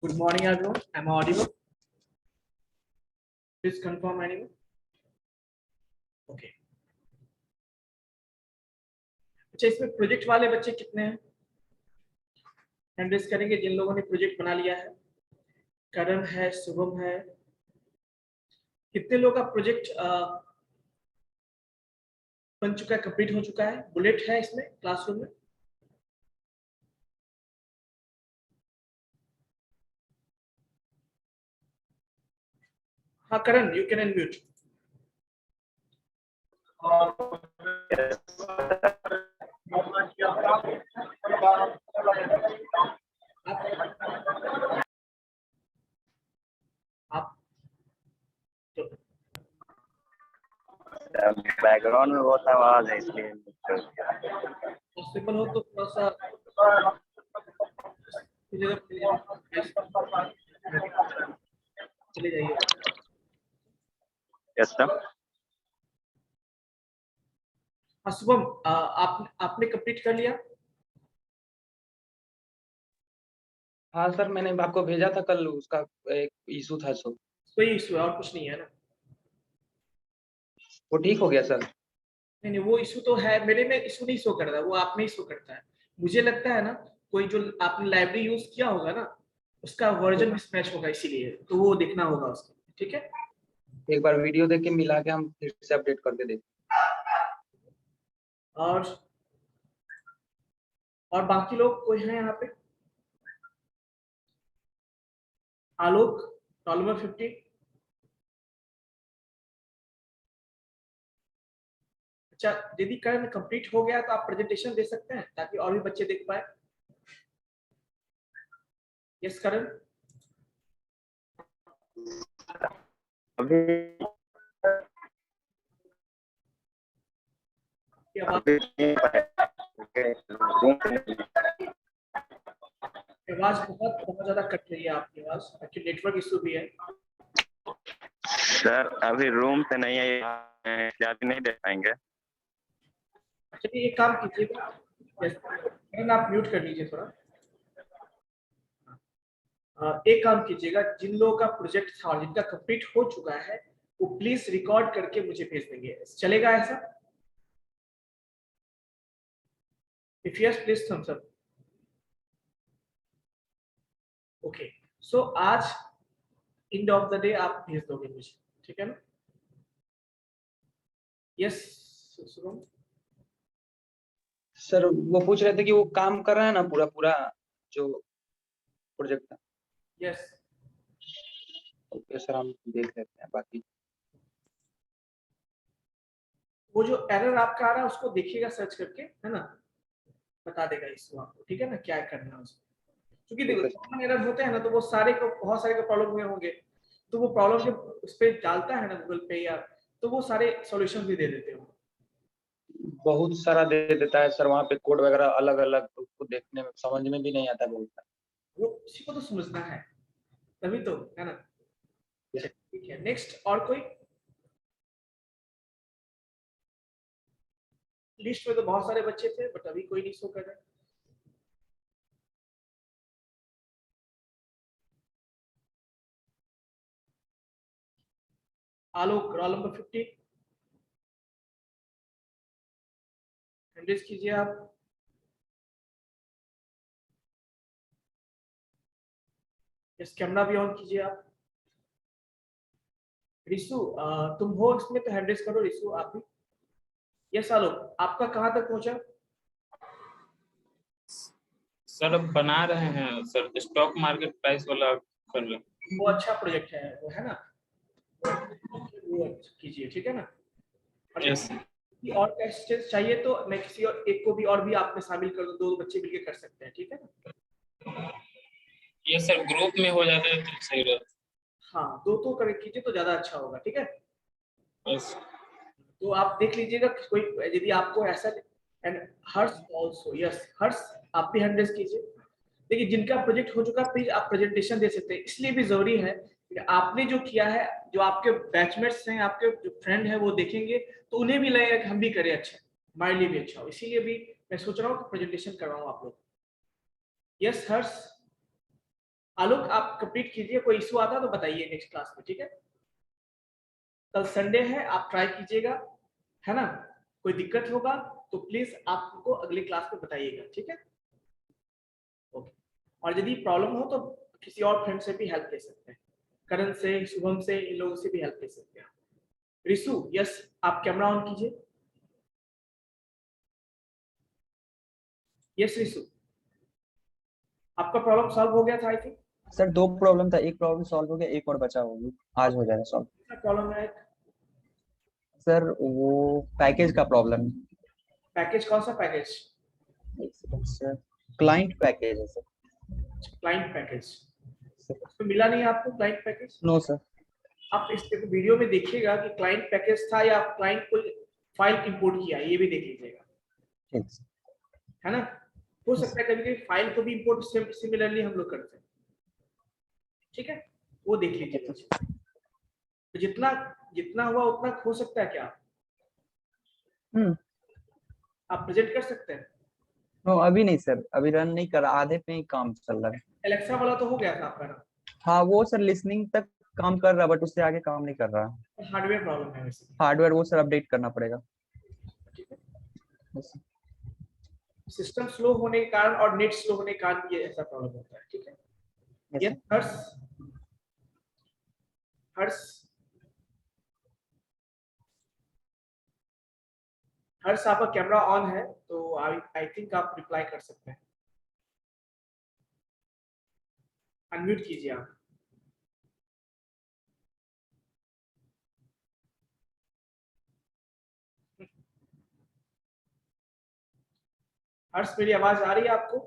Good morning, everyone. Am I audible? Please confirm anyone. Okay. अच्छा, इसमें project वाले बच्चे कितने हैं? हैंड रेज करेंगे जिन लोगों ने प्रोजेक्ट बना लिया है। करण है, शुभम है। कितने लोग का प्रोजेक्ट बन चुका है, कंप्लीट हो चुका है? बुलेट है इसमें क्लासरूम में? हाँ करण, यू कैन अनम्यूट। आप बैकग्राउंड में बहुत आवाज है इसलिए पॉसिबल हो तो थोड़ा सा चले जाइए। Yes sir. हाँ शुभम, आपने कंप्लीट कर लिया? हाँ सर, मैंने आपको भेजा था कल, उसका एक इशू था सो कोई इशू है और कुछ नहीं है ना? वो ठीक हो गया सर। नहीं नहीं, वो इशू तो है, मेरे में इशू नहीं शो करता, वो आप में ही शो करता है। मुझे लगता है ना कोई जो आपने लाइब्रेरी यूज किया होगा ना, उसका वर्जन मिसमैच होगा, इसीलिए तो वो देखना होगा उसको। ठीक है, एक बार वीडियो देख के मिला के हम फिर से अपडेट करके देखें। और बाकी लोग कोई हैं यहाँ पे? आलोक, रोल नंबर 50। अच्छा, यदि करण कंप्लीट हो गया तो आप प्रेजेंटेशन दे सकते हैं ताकि और भी बच्चे देख पाए। यस करण। अभी आवाज बहुत ज्यादा कट रही है आपकी आवाज, एक्चुअली नेटवर्क इशू भी है। सर अभी रूम से नहीं है, ज्यादा नहीं दे पाएंगे। चलिए एक काम कीजिएगा, करण आप म्यूट कर लीजिए थोड़ा। एक काम कीजिएगा, जिन लोगों का प्रोजेक्ट था और जिनका कंप्लीट हो चुका है वो प्लीज रिकॉर्ड करके मुझे भेज देंगे, चलेगा ऐसा? If yes please thumbs up. Okay, so आज एंड ऑफ द डे आप भेज दोगे मुझे, ठीक है ना? यस शुभम। सर वो पूछ रहे थे कि वो काम कर रहा है ना पूरा पूरा जो प्रोजेक्ट था। यस ओके सर, हम देख लेते हैं बाकी। वो जो एरर आपका आ रहा है उसको देखिएगा सर्च करके, है ना? बता देगा इसको आपको, ठीक है ना, क्या करना है उसको। क्योंकि देखो कॉमन एरर होते हैं ना, तो वो सारे को बहुत सारे प्रॉब्लम में होंगे, तो वो प्रॉब्लम जब उस पर डालता है ना गूगल पे या, तो वो सारे सॉल्यूशन भी दे देते हैं। बहुत सारा दे देता है सर, वहाँ पे कोड वगैरह अलग अलग, उसको देखने में समझ में भी नहीं आता बहुत सारा। वो उसी को तो समझना है, तभी तो, है ना? ठीक है, नेक्स्ट और कोई? लिस्ट में तो बहुत सारे बच्चे थे बट अभी कोई नहीं शो कर रहा है। आलोक, रोल नंबर 50, हैंडल्स कीजिए आप। इस कैमरा भी ऑन कीजिए आप। रिसु, तुम हो इसमें तो हैंडल्स करो। रिसु आप भी। यस आलोक, आपका कहाँ तक पहुंचा? सर अब बना रहे हैं सर, स्टॉक मार्केट प्राइस वाला कर रहे हैं। वो अच्छा प्रोजेक्ट है वो, है ना? वो कीजिए, ठीक है ना? यस और टेस्ट चाहिए तो मैं किसी और एक को भी और भी आप में शामिल कर दूं, दो बच्चे मिलकर कर सकते हैं, ठीक है ना? ये सर ग्रुप में हो जाता है तो सही रहता हाँ, दो तो कर कीजिए तो ज्यादा अच्छा होगा, ठीक है? है। यस तो आप देख लीजिएगा कि कोई यदि आपको ऐसा, एंड हर्ष आल्सो, यस हर्ष आप भी हैंडल्स कीजिए। देखिए जिनका प्रोजेक्ट हो चुका प्लीज आप प्रेजेंटेशन दे सकते हैं, इसलिए भी जरूरी है कि आपने जो किया है, जो आपके बैचमेट्स हैं, आपके जो फ्रेंड है वो देखेंगे तो उन्हें भी लगेगा कि हम भी करें अच्छा, हमारे लिए भी अच्छा हो, इसीलिए भी मैं सोच रहा हूँ कि प्रेजेंटेशन करवाऊँ आप लोग। यस हर्ष, आलोक आप कंप्लीट कीजिए, कोई इशू आता है तो बताइए नेक्स्ट क्लास में, ठीक है। कल संडे है, आप ट्राई कीजिएगा, है ना। कोई दिक्कत होगा तो प्लीज आप हमको अगली क्लास में बताइएगा, ठीक है। ओके। और यदि प्रॉब्लम हो तो किसी और फ्रेंड से भी हेल्प ले सकते हैं, करण से, शुभम से, इन लोगों से भी हेल्प ले सकते हैं। रिसु, यस, आप कैमरा ऑन कीजिए। यस रिसु, आपका प्रॉब्लम सॉल्व हो गया था आई थिंक। सर 2 प्रॉब्लम था, एक प्रॉब्लम सॉल्व हो गया, एक और बचा होगी, आज हो जाएगा सॉल्व। क्या प्रॉब्लम है? सर वो पैकेज का प्रॉब्लम है। पैकेज कौन सा पैकेज? एक सेकंड सर, क्लाइंट पैकेज है सर। क्लाइंट पैकेज तो मिला नहीं आपको क्लाइंट पैकेज? No sir. आप इस वीडियो में देखिएगा कि क्लाइंट पैकेज था या क्लाइंट कोई फाइल इंपोर्ट किया, ये भी देख लीजिएगा, ठीक सर। है ना। हो सकता है कभी कभी फाइल को भी इंपोर्ट सिमिलरली हम लोग करते हैं, ठीक है, वो देख लीजिएगा। तो जितना जितना हुआ उतना हो सकता है क्या? आप प्रेजेंट कर सकते हैं? नो अभी नहीं सर, अभी रन नहीं कर रहा, आधे पे ही काम चल रहा है। एलेक्सा वाला तो हो गया था आपका ना? हाँ वो सर लिसनिंग तक काम कर रहा है, बट उससे आगे काम नहीं कर रहा। हार्डवेयर प्रॉब्लम है वैसे, हार्डवेयर वो सर अपडेट करना पड़ेगा। ठीक है। Yes, sir. सिस्टम स्लो होने के कारण और नेट स्लो होने के कारण ये ऐसा प्रॉब्लम होता है, ठीक है। Yes, ये sir. हर्ष, हर्ष, हर्ष आपका कैमरा ऑन है तो आई थिंक आप रिप्लाई कर सकते हैं। अनम्यूट कीजिए आप। हर्ष मेरी आवाज आ रही है आपको?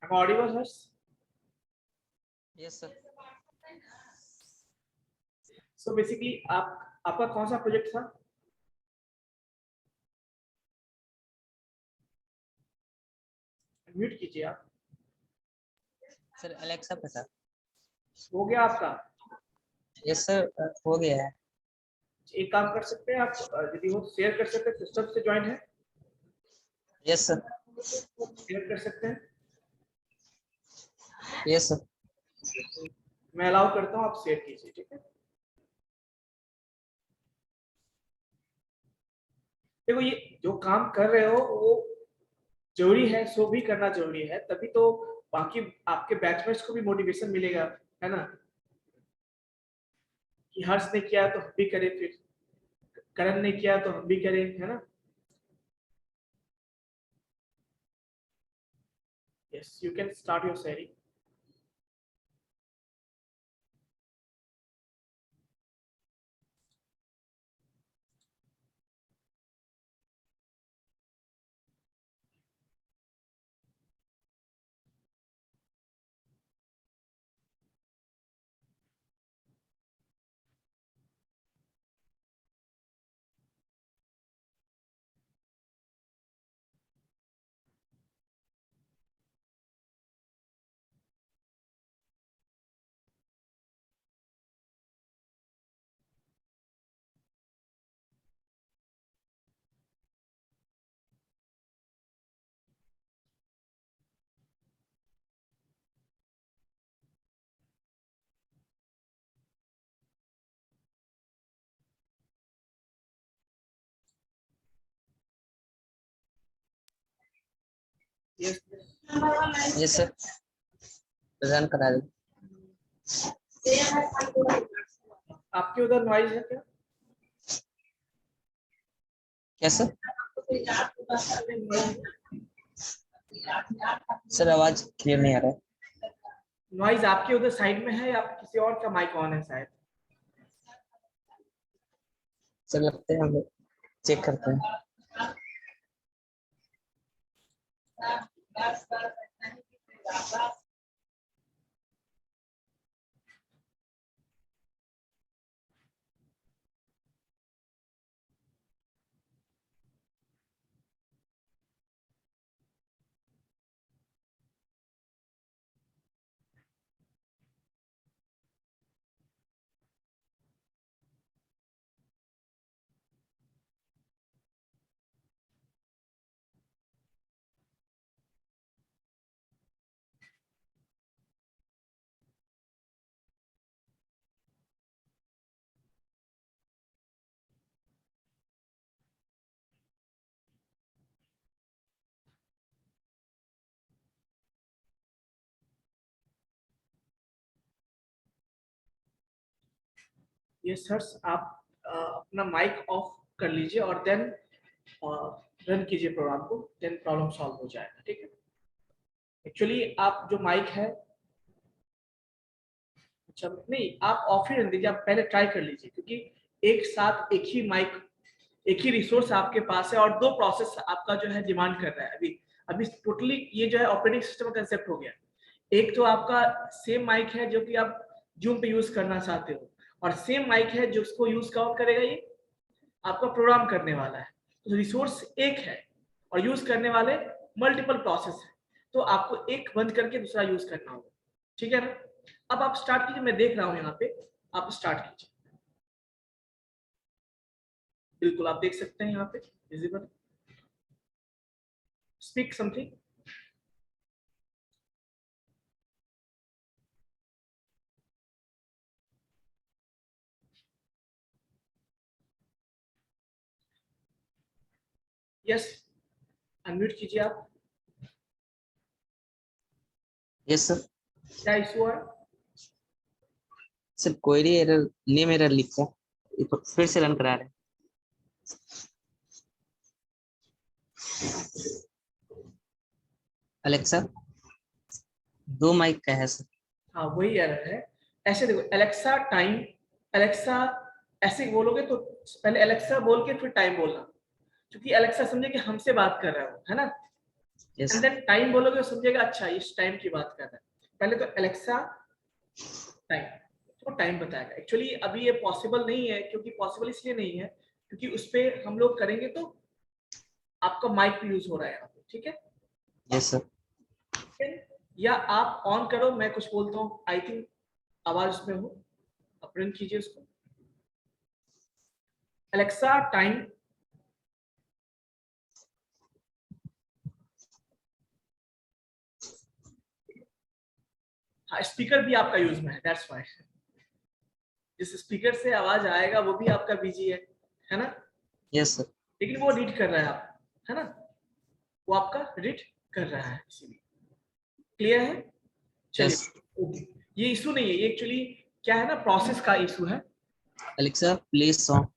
I'm audible, Harsh? Yes, sir. So basically आपका कौन सा प्रोजेक्ट था? म्यूट कीजिए आप। सर अलेक्सा पे था। हो गया आपका? यस सर, हो गया है। एक काम कर सकते हैं आप, यदि हो तो शेयर कर सकते हैं, सिस्टम से ज्वाइन है, यस सर। शेयर कर सकते हैं। Yes sir. मैं अलाउ करता हूँ, आप शेयर कीजिए, ठीक है। देखो ये जो काम कर रहे हो वो जरूरी है, सो भी करना जरूरी है, तभी तो बाकी आपके बैचमेट्स को भी मोटिवेशन मिलेगा, है ना, कि हर्ष ने किया तो हम भी करें, फिर करण ने किया तो हम भी करें, है ना। Yes, you can start your sharing. Yes, yes sir, run करा दो। आपके उधर नॉइज है क्या? Yes sir. सर आवाज क्लियर नहीं आ रहा है। नॉइज आपके उधर साइड में है या किसी और का माइक ऑन है शायद? सर लगते हैं हम लोग चेक करते हैं। यस हर्ष, आप अपना माइक ऑफ कर लीजिए और देन रन कीजिए प्रोग्राम को, देन प्रॉब्लम सॉल्व हो जाएगा, ठीक है। एक्चुअली आप जो माइक है, अच्छा नहीं, आप ऑफ ही रन दीजिए, आप पहले ट्राई कर लीजिए, क्योंकि एक साथ एक ही माइक, एक ही रिसोर्स आपके पास है और दो प्रोसेस आपका जो है डिमांड कर रहा है। अभी अभी टोटली ये जो है ऑपरेटिंग सिस्टम का कंसेप्ट हो गया। एक तो आपका सेम माइक है जो कि आप जूम पे यूज करना चाहते हो, और सेम माइक है जो उसको यूज कौन करेगा, ये आपका प्रोग्राम करने वाला है। तो रिसोर्स एक है और यूज करने वाले मल्टीपल प्रोसेस है, तो आपको एक बंद करके दूसरा यूज करना होगा, ठीक है ना। अब आप स्टार्ट कीजिए, मैं देख रहा हूं यहाँ पे, आप स्टार्ट कीजिए। बिल्कुल आप देख सकते हैं यहाँ पे visible, speak something. Yes, unmute कीजिए आप। Yes sir. क्या इशू है? Sir query error, name error लिखा है, फिर से रन करा रहे हैं। अलेक्सा, 2 माइक का है सर। हाँ वही एरर है। ऐसे देखो, एलेक्सा टाइम, एलेक्सा ऐसे बोलोगे तो पहले एलेक्सा बोल के फिर टाइम बोलना, क्योंकि एलेक्सा समझे कि हमसे बात कर रहा है ना। यस एंड देन टाइम बोलोगे तो समझेगा अच्छा इस टाइम की बात कर रहा है। पहले तो एलेक्सा टाइम, तो टाइम बताएगा। एक्चुअली अभी ये पॉसिबल नहीं है, क्योंकि पॉसिबल इसलिए नहीं है क्योंकि उस पर हम लोग करेंगे तो आपका माइक भी यूज हो रहा है यहाँ पे, ठीक है। Yes sir. या आप ऑन करो, मैं कुछ बोलता हूँ, आई थिंक आवाज उसमें हो, आप रन कीजिए उसको। एलेक्सा टाइम, हाँ स्पीकर भी आपका यूज में है, दैट्स व्हाई जिस स्पीकर से आवाज आएगा वो भी आपका बिजी है ना। Yes sir. लेकिन वो रीड कर रहा है आप, है ना, वो आपका रीड कर रहा है, इसीलिए। क्लियर है? चलिए यस। ओके, ये इशू नहीं है, ये एक्चुअली क्या है ना, प्रोसेस का इशू है। Alexa play song.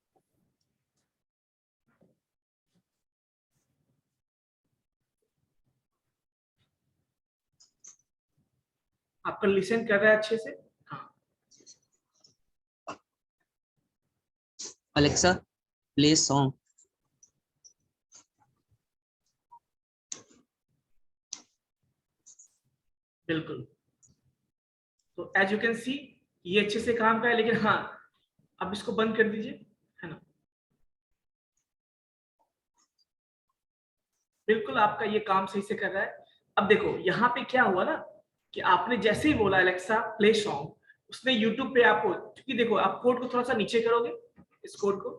आपका लिसन कर रहा है अच्छे से? हाँ अलेक्सा प्ले सॉन्ग। बिल्कुल। तो एज यू कैन सी ये अच्छे से काम कर रहा है, लेकिन हाँ अब इसको बंद कर दीजिए, है ना। बिल्कुल आपका ये काम सही से कर रहा है। अब देखो यहाँ पे क्या हुआ ना, कि आपने जैसे ही बोला एलेक्सा प्ले सॉन्ग, उसने यूट्यूब पे आपको, क्योंकि देखो आप कोड को थोड़ा सा नीचे करोगे, इस कोड को,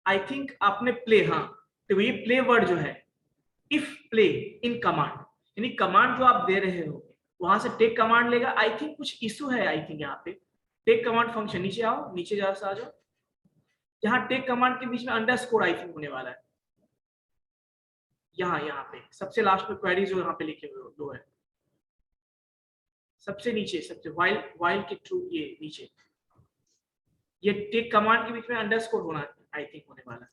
आई थिंक आपने प्ले, हाँ तो ये प्ले वर्ड जो है, इफ प्ले इन कमांड, यानी कमांड जो आप दे रहे हो वहां से टेक कमांड लेगा। आई थिंक कुछ इशू है, आई थिंक यहाँ पे टेक कमांड फंक्शन, नीचे आओ, नीचे जा आ जाओ, यहाँ टेक कमांड के बीच में अंडरस्कोर आई थिंक होने वाला है, यहाँ पे सबसे लास्ट में क्वेरी जो यहाँ पे लिखे हुए दो है, सबसे नीचे, सबसे वाइल के थ्रू ये नीचे, ये टेक कमांड के बीच में अंडरस्कोर होना आई थिंक होने वाला है।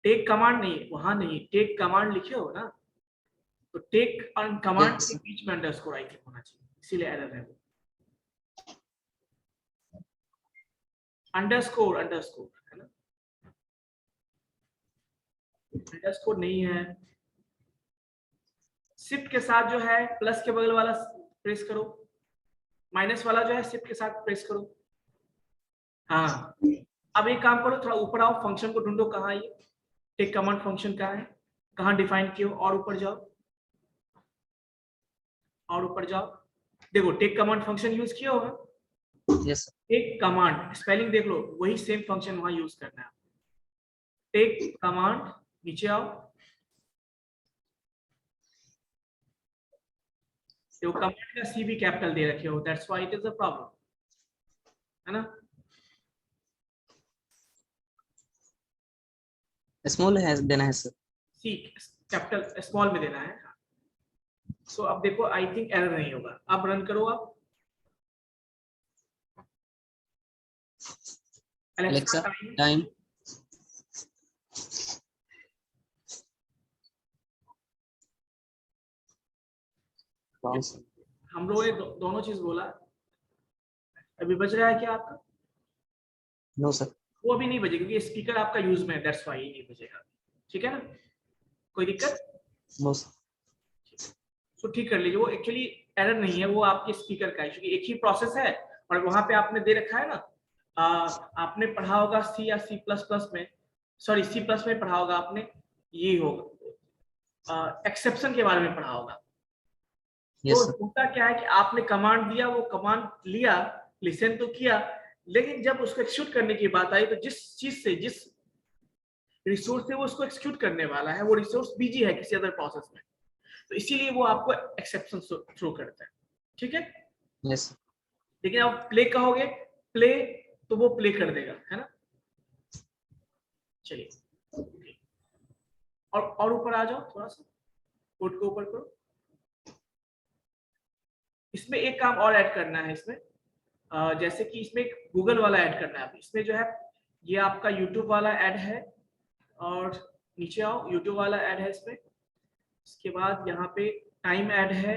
टेक कमांड नहीं, वहां नहीं, टेक कमांड लिखे हो ना, तो टेक कमांड Yes. के बीच में अंडरस्कोर आई थिंक होना चाहिए, इसीलिए एरर है वो। अंडरस्कोर है ना, अंडरस्कोर नहीं है। शिफ्ट के साथ जो है प्लस के बगल वाला प्रेस करो, माइनस वाला जो है शिफ्ट के साथ प्रेस करो। हाँ अब एक काम करो, थोड़ा ऊपर आओ, फंक्शन को ढूंढो, कहाँ ये टेक कमांड फंक्शन कहाँ है, कहाँ डिफाइन किए हो, और ऊपर जाओ, और ऊपर जाओ, देखो टेक कमांड फंक्शन यूज किया होगा। Yes sir. Take command spelling देख लो, वही सेम फंक्शन वहां यूज करना है। टेक कमांड, नीचे आओ, देखो कमांड का सी भी कैपिटल दे रखे हो, that's why it is a problem, है ना। स्मॉल है देना है सर। सी कैपिटल स्मॉल में देना है। सो अब देखो आई थिंक एरर नहीं होगा, अब रन करो आप। Alexa, time, time. कौन सा? हम लोगों ने दोनों चीज बोला। अभी बज रहा है क्या आपका? No sir. वो अभी नहीं बजेगा क्योंकि स्पीकर आपका यूज में है, दैट्स व्हाई ये नहीं बजेगा। ठीक है ना, कोई दिक्कत? No sir. तो ठीक कर लीजिए, वो एक्चुअली एरर नहीं है, वो आपके स्पीकर का है क्योंकि एक ही प्रोसेस है। और वहां पे आपने दे रखा है ना, आपने पढ़ा होगा सी या सी प्लस प्लस में, सॉरी सी प्लस में पढ़ा होगा आपने, ये होगा एक्सेप्शन के बारे में पढ़ा होगा। यस तो सर। होता क्या है कि आपने कमांड दिया, वो कमांड लिया, लिसन तो किया, लेकिन जब उसको एक्सिक्यूट करने की बात आई तो जिस चीज से, जिस रिसोर्स से वो उसको एक्सिक्यूट करने वाला है, वो रिसोर्स बिजी है किसी अदर प्रोसेस में, तो इसीलिए वो आपको एक्सेप्शन थ्रो करता है। ठीक है, यस सर। लेकिन आप प्ले कहोगे, प्ले, तो वो प्ले कर देगा, है ना। चलिए, और ऊपर आ जाओ थोड़ा सा, कोड को ऊपर करो। इसमें एक काम और ऐड करना है इसमें, जैसे कि इसमें गूगल वाला ऐड करना है। इसमें जो है ये आपका यूट्यूब वाला ऐड है, और नीचे आओ, यूट्यूब वाला ऐड है इसमें। इसके बाद यहाँ पे टाइम ऐड है,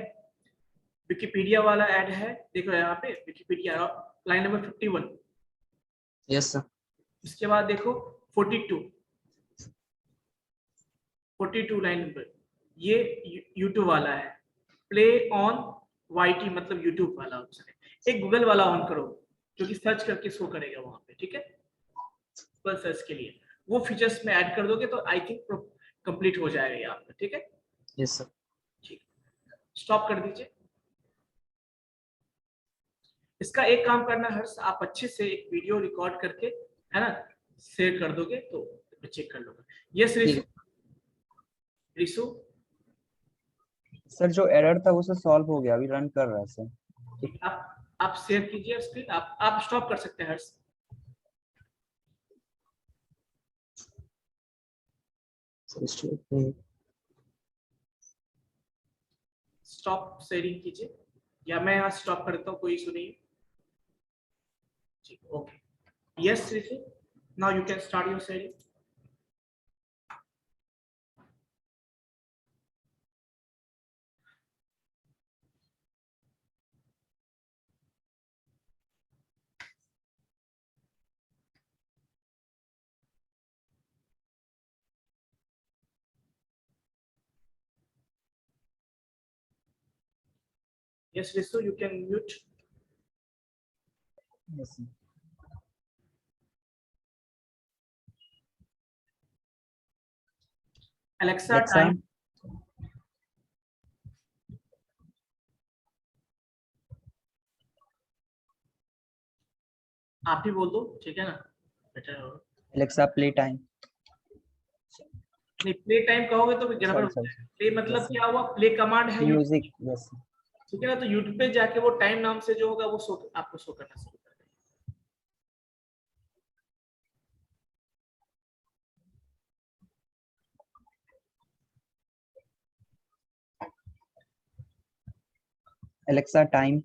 विकिपीडिया वाला ऐड है, देखो यहाँ पे Wikipedia line number 51। Yes sir. इसके बाद देखो 42 लाइन नंबर, ये यूट्यूब वाला है। प्ले ऑन वाईटी मतलब यूट्यूब वाला ऑप्शन है। एक गूगल वाला ऑन करो जो कि सर्च करके शो करेगा वहां पे। ठीक है, गूगल सर्च के लिए वो फीचर्स में ऐड कर दोगे तो आई थिंक कंप्लीट हो जाएगा ये आपका। ठीक है, यस सर। ठीक, स्टॉप कर दीजिए। इसका एक काम करना हर्ष, आप अच्छे से एक वीडियो रिकॉर्ड करके, है ना, शेयर कर दोगे तो चेक कर लोगे। यस रिसु, रिसु सर जो एरर था वो सर सॉल्व हो गया, अभी रन कर रहा है सर। आप शेयर कीजिए स्क्रीन, आप स्टॉप कर सकते हैं हर्ष। स्टॉप शेयरिंग कीजिए, या मैं यहाँ स्टॉप करता हूँ, कोई इशू नहीं है। ठीक, okay, yes Risu, now you can start your sharing. Yes, Risu, you can mute. Yes, sir. Alexa, Alexa, time. आप ही बोल दो, ठीक है ना, बेटर होगा। Alexa, play time. नहीं, प्ले टाइम कहोगे तो गड़बड़ हो Sorry, जाएगा। प्ले मतलब Yes, sir. क्या हुआ, प्ले कमांड है Music, yes, sir. ठीक है ना, तो यूट्यूब पे जाके वो टाइम नाम से जो होगा वो आपको शो करना शुरू कर देगा। Alexa, time.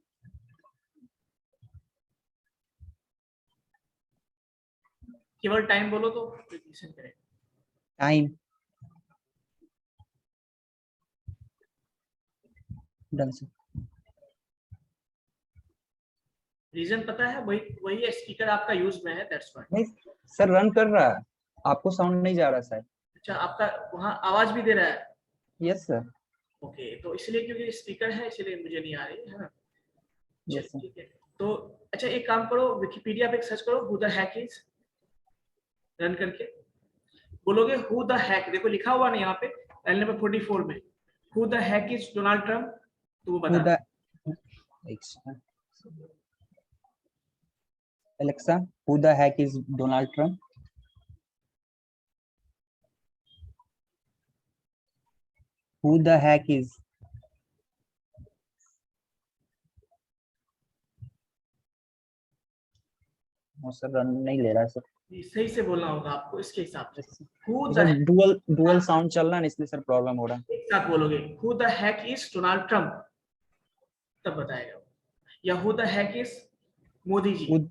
केवल टाइम बोलो तो प्रिडिक्शन करेगा। Time. Done, sir. रीजन पता है, वही स्पीकर आपका यूज में है, दैट्स व्हाई। नहीं सर, रन कर रहा है, आपको साउंड नहीं जा रहा शायद। अच्छा, आपका वहाँ आवाज भी दे रहा है? Yes sir. ओके, तो इसलिए क्योंकि स्पीकर है इसलिए मुझे नहीं आ रही है ना। Yes sir. ठीक है, तो अच्छा एक काम करो, विकिपीडिया पे सर्च करो who the heck is, run करके बोलोगे हु द हैक, देखो लिखा हुआ नहीं यहाँ पे लाइन नंबर 44 में, who the heck is Donald Trump, तो वो बता। Alexa, who the heck is Donald Trump? Who the heck is? Sir run नहीं ले रहा है सर। सही से बोलना होगा आपको इसके हिसाब से। Who the sir dual sound चल रहा है इसलिए सर प्रॉब्लम हो रहा है। एक साथ बोलोगे who the heck is Donald Trump, तब बताएगा वो। या who the heck is Modi ji.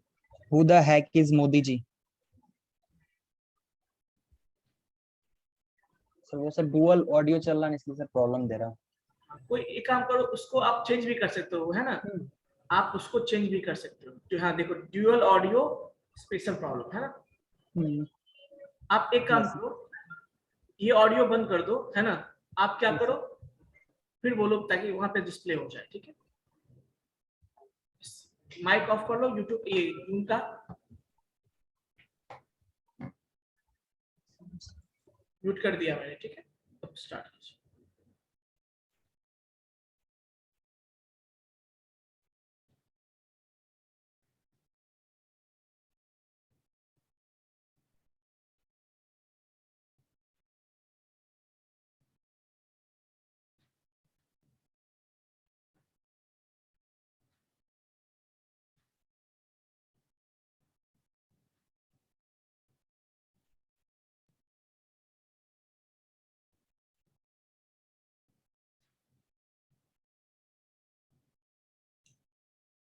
Who the heck is Modi ji? Sir वो सर डुअल ऑडियो चल रहा है इसलिए सर प्रॉब्लम दे रहा। कोई एक काम करो, उसको आप चेंज भी कर सकते हो, है ना, आप उसको चेंज भी कर सकते हो। तो हाँ देखो, ड्यूअल ऑडियो स्पेशल प्रॉब्लम, है ना। आप एक काम करो, ये ऑडियो बंद कर दो, है ना, आप क्या करो, फिर बोलो ताकि वहां पे डिस्प्ले हो जाए, ठीक है। माइक ऑफ कर लो, यूट्यूब ये जूम का म्यूट कर दिया मैंने, ठीक है। अब स्टार्ट कीजिए।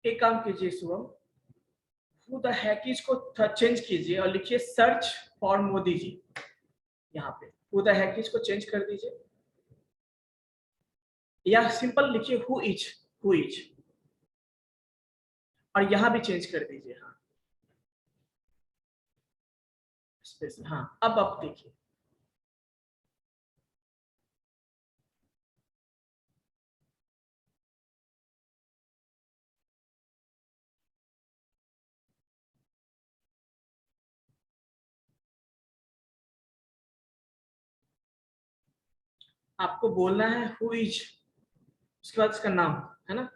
एक काम कीजिए शुभम, हु द हैकिज को चेंज कीजिए और लिखिए सर्च फॉर मोदी जी। यहाँ पे हु द हैकिज को चेंज कर दीजिए, या सिंपल लिखिए हु इज, हु इज, और यहाँ भी चेंज कर दीजिए। हाँ स्पेस, हाँ अब देखिए, आपको बोलना है हु इज, उसके बाद इसका नाम, है ना।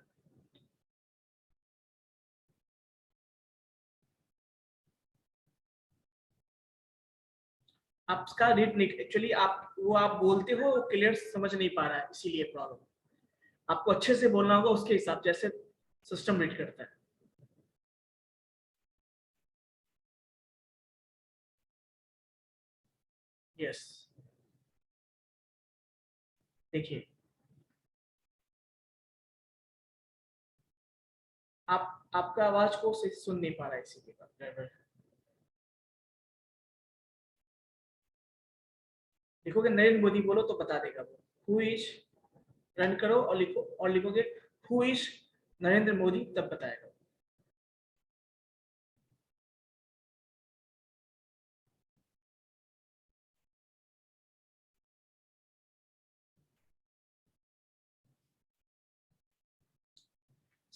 आप इसका रीड नहीं, एक्चुअली आप वो आप बोलते हो क्लियर समझ नहीं पा रहा है, इसीलिए प्रॉब्लम। आपको अच्छे से बोलना होगा उसके हिसाब जैसे सिस्टम रीड करता है। यस देखिए, आप आपका आवाज को सही से सुन नहीं पा रहा है, इसीलिए लिखोगे नरेंद्र मोदी बोलो तो बता देगा वो। हु इज, रन करो और लिखो, और लिखोगे हु इज नरेंद्र मोदी, तब बताएगा।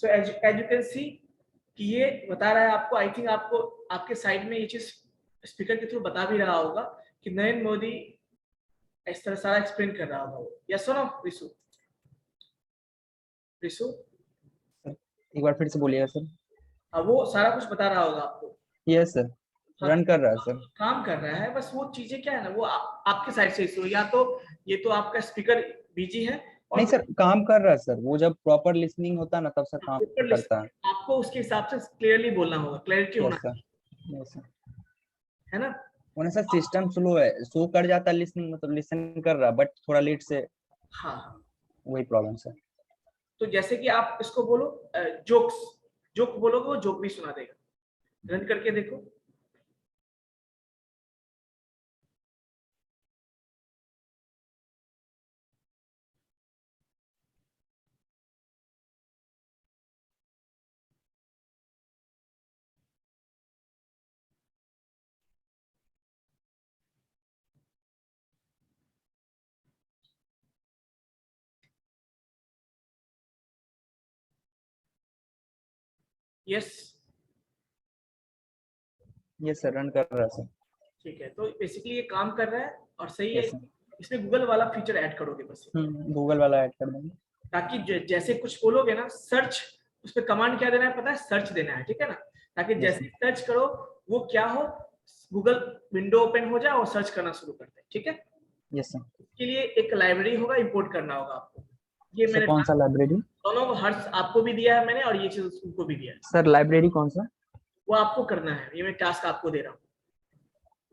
So as you can see कि ये बता रहा है आपको, आई थिंक आपको आपके साइड में ये चीज स्पीकर के थ्रू बता भी रहा होगा कि नरेंद्र मोदी इस तरह सारा एक्सप्लेन कर रहा होगा वो। यस सुनो रिसु, रिसु एक बार फिर से बोलिएगा सर। वो सारा कुछ बता रहा होगा आपको। यस सर, रन कर रहा है सर, काम कर रहा है, बस वो चीजें क्या है ना, वो आपके साइड से इशू, या तो ये तो आपका स्पीकर बिजी है, नहीं सर काम कर रहा है सर, वो जब प्रॉपर लिसनिंग होता है ना तब सर काम करता है। आपको उसके हिसाब से क्लियरली बोलना होगा, क्लैरिटी होना यस सर, है ना। उन्हें सर सिस्टम स्लो है, शो कर जाता है लिसनिंग, मतलब लिसन कर रहा बट थोड़ा लेट से, हाँ वही प्रॉब्लम सर। तो जैसे कि आप इसको बोलो जोक्स, जोक बोलोगे वो जोक भी सुना देगा। रन करके देखो, यस यस सर, रन कर रहा है सर। ठीक है, तो बेसिकली ये काम कर रहा है और सही है। यस सर, इसमें गूगल वाला फीचर ऐड करोगे बस, गूगल वाला ऐड कर देंगे, ताकि जैसे कुछ बोलोगे ना सर्च, उस पर कमांड क्या देना है पता है, सर्च देना है, ठीक है ना। ताकि जैसे सर्च करो वो क्या हो, गूगल विंडो ओपन हो जाए और सर्च करना शुरू कर दे, ठीक है। Yes sir. इसके लिए एक लाइब्रेरी होगा, इंपोर्ट करना होगा आपको। ये मैंने कौन सा लाइब्रेरी? दोनों हर्ष आपको भी दिया है मैंने, और ये चीज उनको भी दिया है। सर लाइब्रेरी कौन सा? वो आपको करना है, ये मैं टास्क आपको दे रहा हूँ।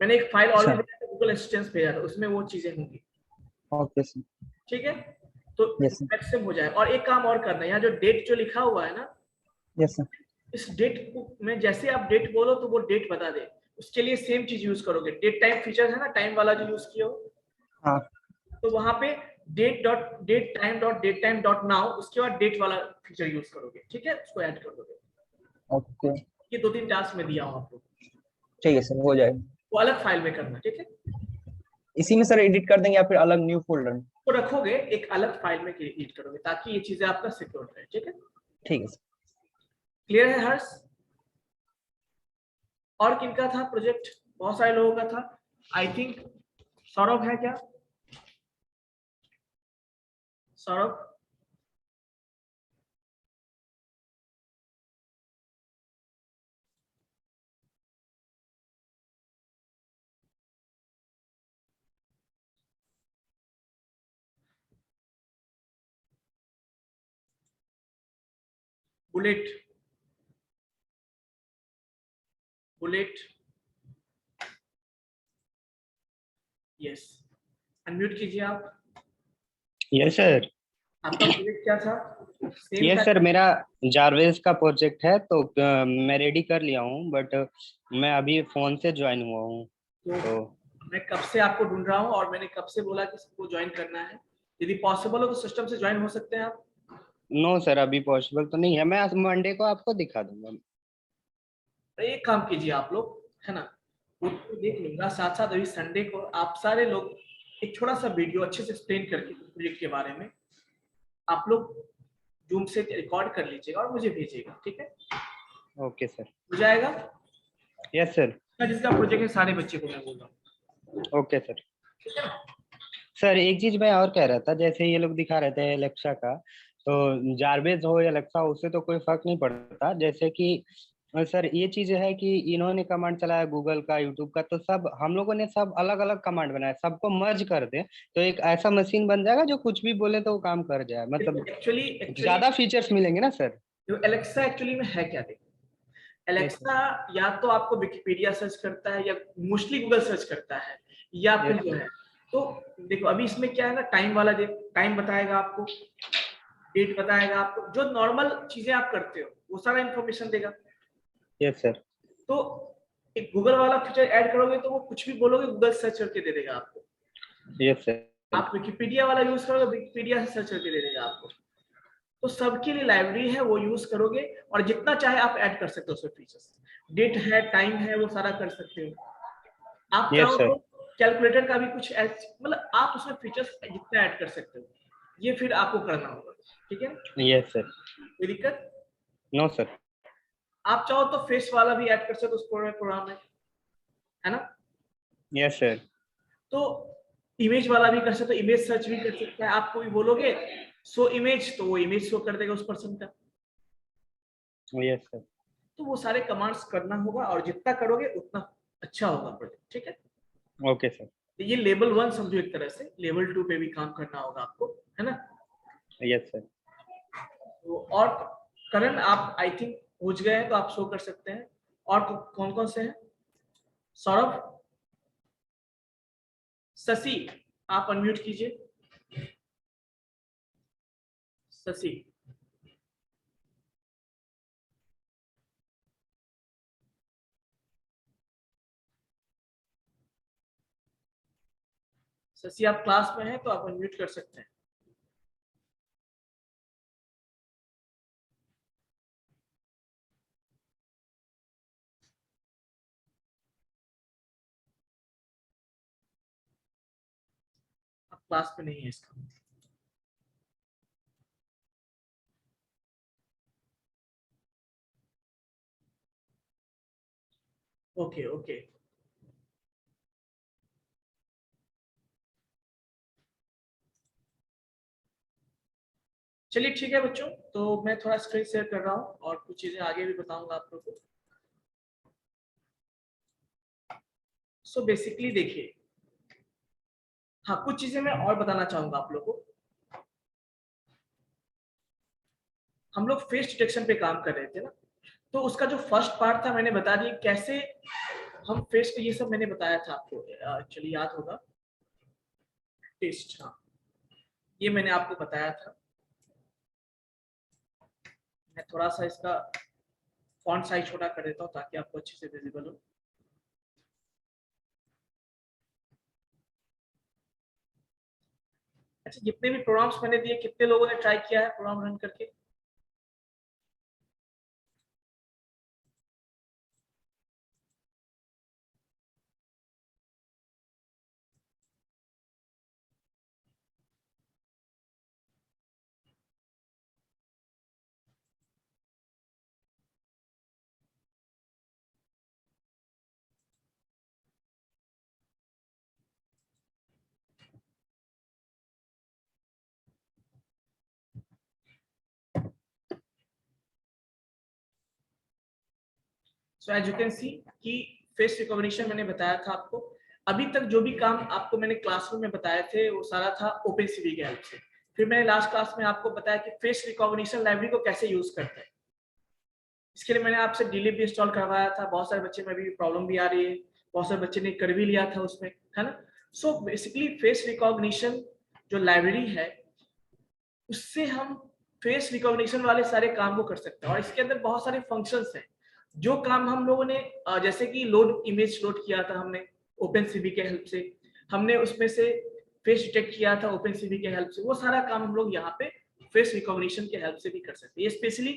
मैंने एक फाइल ऑलरेडी गूगल असिस्टेंट भेजा था, उसमें वो चीजें होंगी। ओके सर, ठीक है, तो मैक्सिमम हो जाए। और एक काम और करना है, यहाँ जो डेट जो लिखा हुआ है ना, यस सर, इस डेट में जैसे आप डेट बोलो तो वो डेट बता दे, उसके लिए सेम चीज यूज करोगे। डेट टाइम फीचर है ना, टाइम वाला जो यूज किया हो, हाँ तो वहां पे डेट टाइम डॉट नाउ, उसके बाद डेट वाला फीचर यूज करोगे, ठीक है, उसको ऐड कर दोगे। ओके, ये 2-3 टास्क में दिया हूं आपको, ठीक है सर, हो जाएगा। वो अलग फाइल में करना, ठीक है। इसी में सर एडिट कर देंगे या फिर अलग न्यू फोल्डर? तो रखोगे एक अलग फाइल में एडिट करोगे, ताकि ये चीजें आपका सिक्योर रहे, ठीक है। ठीक है सर। क्लियर है हर्ष? और किनका था प्रोजेक्ट? बहुत सारे लोगों का था, आई थिंक। सौरभ है क्या? Saurabh, bullet, bullet, yes, unmute कीजिए आप। Yes sir. आपका प्रोजेक्ट क्या था? सेम यस था? सर, मेरा जारवेज का प्रोजेक्ट है, तो मैं रेडी कर लिया हूँ, बट मैं अभी फोन से ज्वाइन हुआ हूँ। तो मैं कब से आपको ढूंढ रहा हूँ, और मैंने कब से बोला कि सबको ज्वाइन करना है। यदि पॉसिबल हो तो सिस्टम से ज्वाइन हो सकते हैं आप। नो सर, अभी पॉसिबल तो नहीं है, मैं मंडे को आपको दिखा दूंगा। एक काम कीजिए आप लोग, है ना, वो तो देख लूंगा, साथ साथ अभी संडे को आप सारे लोग एक छोटा सा वीडियो अच्छे से एक्सप्लेन करके प्रोजेक्ट के बारे में आप लोग जूम से रिकॉर्ड कर लीजिएगा और मुझे भेजिएगा, ठीक है। Okay sir. हो जाएगा? Yes sir. जिसका प्रोजेक्ट है सारे बच्चे को मैं बोल रहा हूँ, ओके सर। ठीक है ना। सर एक चीज मैं और कह रहा था, जैसे ये लोग दिखा रहे थे एलेक्सा का, तो जारवेज हो या एलेक्सा, उससे तो कोई फर्क नहीं पड़ता। जैसे कि सर ये चीज है कि इन्होंने कमांड चलाया गूगल का, यूट्यूब का, तो सब हम लोगों ने सब अलग अलग कमांड बनाया, सबको मर्ज कर दे तो एक ऐसा मशीन बन जाएगा जो कुछ भी बोले तो वो काम कर जाए, मतलब एक्चुअली ज्यादा फीचर्स मिलेंगे ना सर। जो एलेक्सा एक्चुअली में है क्या, देखो, यस एलेक्सा या तो आपको विकिपीडिया सर्च करता है, या मोस्टली गूगल सर्च करता है, या फिर Yes, जो है, तो देखो अभी इसमें क्या है ना, टाइम वाला टाइम बताएगा आपको, डेट बताएगा आपको, जो नॉर्मल चीजें आप करते हो वो सारा इंफॉर्मेशन देगा। Yes sir. तो एक गूगल वाला फीचर ऐड करोगे तो वो कुछ भी बोलोगे गूगल सर्च करके दे देगा आपको। Yes sir. आप विकिपीडिया वाला यूज करोगे, विकिपीडिया से सर्च करके दे देगा आपको। तो सबके लिए लाइब्रेरी है, वो यूज करोगे, और जितना चाहे आप ऐड कर सकते हो उसमें फीचर्स, डेट है, टाइम है, वो सारा कर सकते हो। आप यस चाहो सर। तो कैलकुलेटर का भी कुछ मतलब आप उसमें फीचर्स जितना ऐड कर सकते हो, ये फिर आपको करना होगा, ठीक है। Yes sir. कोई दिक्कत? No sir. आप चाहो तो फेस वाला भी ऐड कर सकते हो उस प्रोग्राम में, है ना। Yes sir. तो इमेज वाला भी कर सकते हो, इमेज सर्च भी कर सकता है। आप कोई बोलोगे शो इमेज, तो वो इमेज शो कर देगा उस पर्सन का। Yes sir. तो वो सारे कमांड्स करना होगा, और जितना करोगे उतना अच्छा होगा प्रोजेक्ट, ठीक है। Okay sir. तो ये लेवल 1 समझो एक तरह से, लेवल 2 पे भी काम करना होगा आपको, है ना। Yes sir. तो और करण आप आई थिंक पूछ गए हैं, तो आप शो कर सकते हैं। और कौन कौन से हैं? सौरभ, शशि, आप अनम्यूट कीजिए। शशि, शशि आप क्लास में हैं तो आप अनम्यूट कर सकते हैं। आप क्लास में नहीं है इसका। ओके ओके, चलिए ठीक है बच्चों, तो मैं थोड़ा स्क्रीन शेयर कर रहा हूँ और कुछ चीजें आगे भी बताऊंगा आप लोगों को। सो बेसिकली देखिए, हाँ कुछ चीजें मैं और बताना चाहूंगा आप लोगों को। हम लोग फेस डिटेक्शन पे काम कर रहे थे ना, तो उसका जो फर्स्ट पार्ट था मैंने बता दिया कैसे हम फेस पे, ये सब मैंने बताया था आपको, एक्चुअली याद होगा, टेस्ट, हाँ ये मैंने आपको बताया था। मैं थोड़ा सा इसका फॉन्ट साइज छोटा कर देता हूँ ताकि आपको अच्छे से विजिबल हो। अच्छा, जितने भी प्रोग्राम्स मैंने दिए कितने लोगों ने ट्राई किया है प्रोग्राम रन करके? So as you can see कि फेस रिकॉग्निशन मैंने बताया था आपको। अभी तक जो भी काम आपको मैंने क्लासरूम में बताए थे वो सारा था ओपनसीवी के हेल्प से। फिर मैंने लास्ट क्लास में आपको बताया कि फेस रिकॉग्निशन लाइब्रेरी को कैसे यूज करते हैं। इसके लिए मैंने आपसे डीलीप भी इंस्टॉल करवाया था। बहुत सारे बच्चे में अभी प्रॉब्लम भी आ रही है, बहुत सारे बच्चे ने कर भी लिया था उसमें, है ना। सो बेसिकली फेस रिकॉग्निशन जो लाइब्रेरी है उससे हम फेस रिकॉग्निशन वाले सारे काम को कर सकते हैं। और इसके अंदर बहुत सारे फंक्शंस हैं जो काम हम लोगों ने जैसे कि लोड इमेज लोड किया था हमने ओपनसीवी के हेल्प से, हमने उसमें से फेस डिटेक्ट किया था ओपनसीवी के हेल्प से, वो सारा काम हम लोग यहाँ पे फेस रिकॉग्निशन के हेल्प से भी कर सकते हैं। ये स्पेशली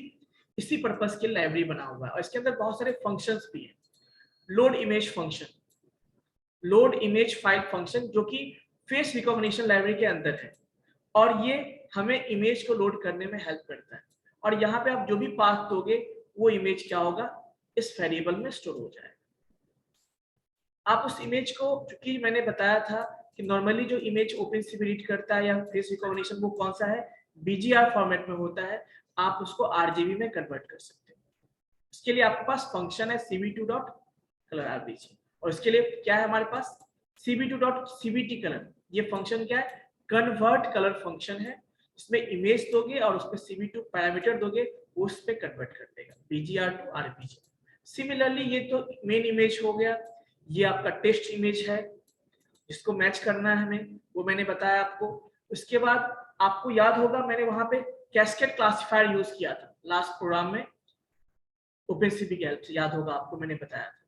इसी पर्पस के लाइब्रेरी बना हुआ है और इसके अंदर बहुत सारे फंक्शंस भी हैं। Load image function, load image file function जो कि फेस रिकॉग्निशन लाइब्रेरी के अंदर है और ये हमें इमेज को लोड करने में हेल्प करता है। और यहाँ पे आप जो भी पाथ दोगे वो इमेज क्या होगा, इस वेरिएबल में स्टोर हो जाएगा। आप उस इमेज को, क्योंकि मैंने बताया था कि नॉर्मली जो इमेज ओपनसीवी रीड करता है या फेस रिकॉग्निशन वो कौन सा है, बीजीआर फॉर्मेट में होता है। आप उसको आरजीबी में कन्वर्ट कर सकते हैं। इसके लिए आपके पास फंक्शन है cv2.colorrbg और इसके लिए क्या है हमारे पास cv2.cvtcolor। ये फंक्शन क्या है, कन्वर्ट कलर फंक्शन है। इसमें इमेज दोगे और उसमें cv2 पैरामीटर दोगे, वो उस पे कन्वर्ट कर देगा bgr to rpg। सिमिलरली ये तो मेन इमेज हो गया, ये आपका टेस्ट इमेज है जिसको मैच करना है हमें, वो मैंने बताया आपको। उसके बाद आपको याद होगा मैंने वहां पे कैस्केड क्लासिफायर यूज किया था लास्ट प्रोग्राम में ओपनसीवी के हेल्प से, याद होगा आपको मैंने बताया था।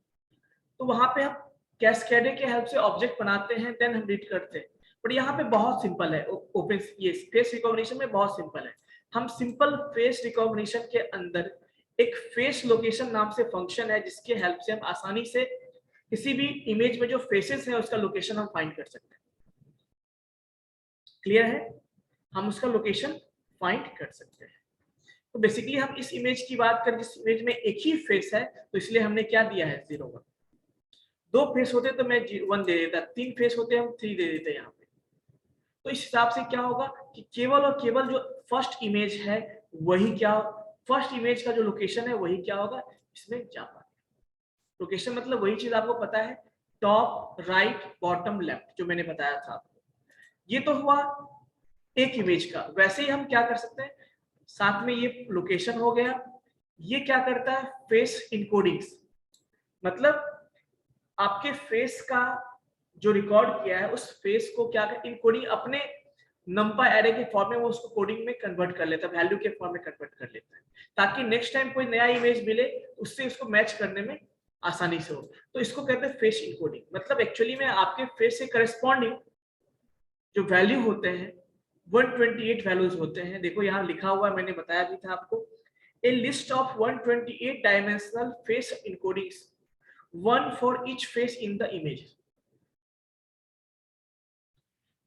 तो वहां पे हम कैस्केड के हेल्प से ऑब्जेक्ट बनाते हैं, देन हम रीड करते हैं। बट यहाँ पे बहुत सिंपल है, ओपन ये फेस रिकॉग्निशन में बहुत सिंपल है। हम सिंपल फेस रिकॉग्निशन के अंदर एक फेस लोकेशन नाम से फंक्शन है जिसके हेल्प से हम आसानी से किसी भी इमेज में जो फेसेस है उसका लोकेशन हम फाइंड कर सकते हैं। क्लियर है, हम उसका लोकेशन फाइंड कर सकते हैं। तो बेसिकली हम इस इमेज की बात करें जिस इमेज में एक ही फेस है, तो इसलिए हमने क्या दिया है 0 1। 2 फेस होते तो मैं 1 दे देता, 3 फेस होते हम 3 दे देते यहाँ पे। तो इस हिसाब से क्या होगा कि केवल और केवल जो फर्स्ट इमेज है वही क्या, फर्स्ट इमेज का जो लोकेशन है वही क्या होगा, इसमें जा पाएगा। लोकेशन मतलब वही चीज आपको पता है, टॉप राइट बॉटम लेफ्ट, जो मैंने बताया था आपको। ये तो हुआ एक इमेज का। वैसे ही हम क्या कर सकते हैं, साथ में ये लोकेशन हो गया, ये क्या करता है फेस इनकोडिंग्स, मतलब आपके फेस का जो रिकॉर्ड किया है उस फेस को क्या कर इनकोडिंग अपने नंपा एरे के फॉर्म में वो उसको कोडिंग में कन्वर्ट कर लेता है, वैल्यू के फॉर्म में कन्वर्ट कर लेता है, ताकि नेक्स्ट टाइम कोई नया इमेज मिले उससे उसको मैच करने में आसानी से हो। तो इसको कहते हैं फेस इनकोडिंग। मतलब एक्चुअली में आपके फेस से करस्पॉन्डिंग जो वैल्यू होते हैं 128 वैल्यूज होते हैं। देखो यहाँ लिखा हुआ है, मैंने बताया भी था आपको, a list of 128 dimensional face encodings, one for each face in the image।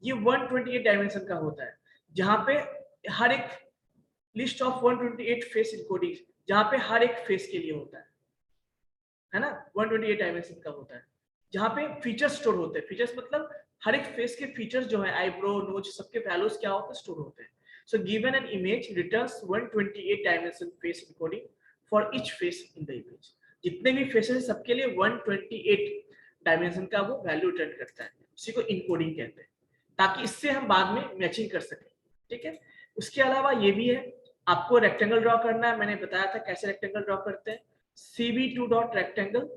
ये 128 डायमेंशन का होता है, जहां पे हर एक लिस्ट ऑफ 128 फेस इनकोडिंग्स, जहां पे हर एक फेस के लिए होता है ना, 128 डायमेंशन का होता है, जहां पे फीचर्स स्टोर होते हैं। फीचर्स मतलब हर एक फेस के फीचर्स जो है, आईब्रो, नोज, सबके वैल्यूज क्या होते हैं, स्टोर होते हैं। So given an image returns 128 dimension face encoding for each face in the image. जितने भी फेसेस हैं सबके लिए 128 डायमेंशन का वो वैल्यू रिटर्न करता है, उसी को इनकोडिंग कहते हैं, ताकि इससे हम बाद में मैचिंग कर सकें। ठीक है, उसके अलावा ये भी है, आपको रेक्टेंगल ड्रॉ करना है। मैंने बताया था कैसे रेक्टेंगल ड्रॉ करते हैं, cv2.rectangle,